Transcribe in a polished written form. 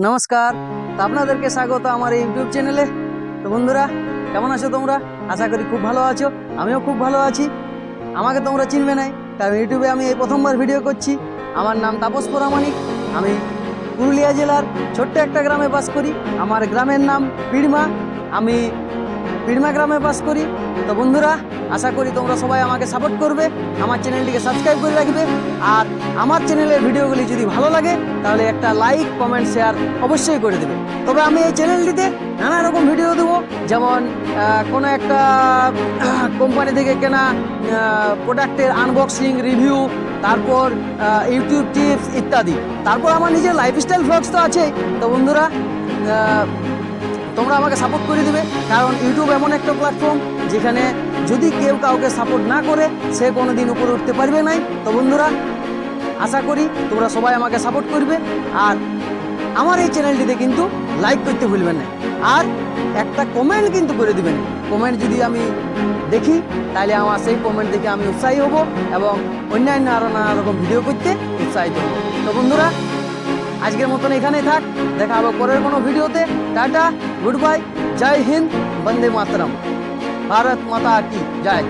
নমস্কার, তো আপনাদেরকে স্বাগত আমার এই ইউটিউব চ্যানেলে। তো বন্ধুরা, কেমন আছো তোমরা? আশা করি খুব ভালো আছো। আমিও খুব ভালো আছি। আমাকে তোমরা চিনবে নাই, কারণ ইউটিউবে আমি এই প্রথমবার ভিডিও করছি। আমার নাম তাপস পরামানিক। আমি পুরুলিয়া জেলার ছোট্ট একটা গ্রামে বাস করি। আমার গ্রামের নাম পিড়মা। আমি পিড়মা গ্রামে বাস করি। তো বন্ধুরা, আশা করি তোমরা সবাই আমাকে সাপোর্ট করবে, আমার চ্যানেলটিকে সাবস্ক্রাইব করে রাখবে। আর আমার চ্যানেলের ভিডিওগুলি যদি ভালো লাগে তাহলে একটা লাইক, কমেন্ট, শেয়ার অবশ্যই করে দেবে। তবে আমি এই চ্যানেলটিতে নানা রকম ভিডিও দেবো, যেমন কোনো একটা কোম্পানি থেকে কেনা প্রোডাক্টের আনবক্সিং, রিভিউ, তারপর ইউটিউব টিপস ইত্যাদি। তারপর আমার নিজের লাইফস্টাইল ভ্লগস তো আছেই। তো বন্ধুরা, তোমরা আমাকে সাপোর্ট করে দিবে, কারণ ইউটিউব এমন একটা প্ল্যাটফর্ম যেখানে যদি কেউ কাউকে সাপোর্ট না করে সে কোনো দিন উপরে উঠতে পারবে নাই। তো বন্ধুরা, আশা করি তোমরা সবাই আমাকে সাপোর্ট করবে। আর আমার এই চ্যানেলটিতে কিন্তু লাইক করতে ভুলবেন না, আর একটা কমেন্ট কিন্তু করে দিবেন। কমেন্ট যদি আমি দেখি তাহলে আমার সেই কমেন্ট দেখে আমি উৎসাহী হব এবং অন্যান্য আরও নানা রকম ভিডিও করতে উৎসাহিত হব। তো বন্ধুরা, আজকের মতন এখানেই থাক। দেখা হবে পরের কোনো ভিডিওতে। টাটা, গুড বাই, জয় হিন্দ, বন্দে মাতরম, ভারত মাতা কি জয়।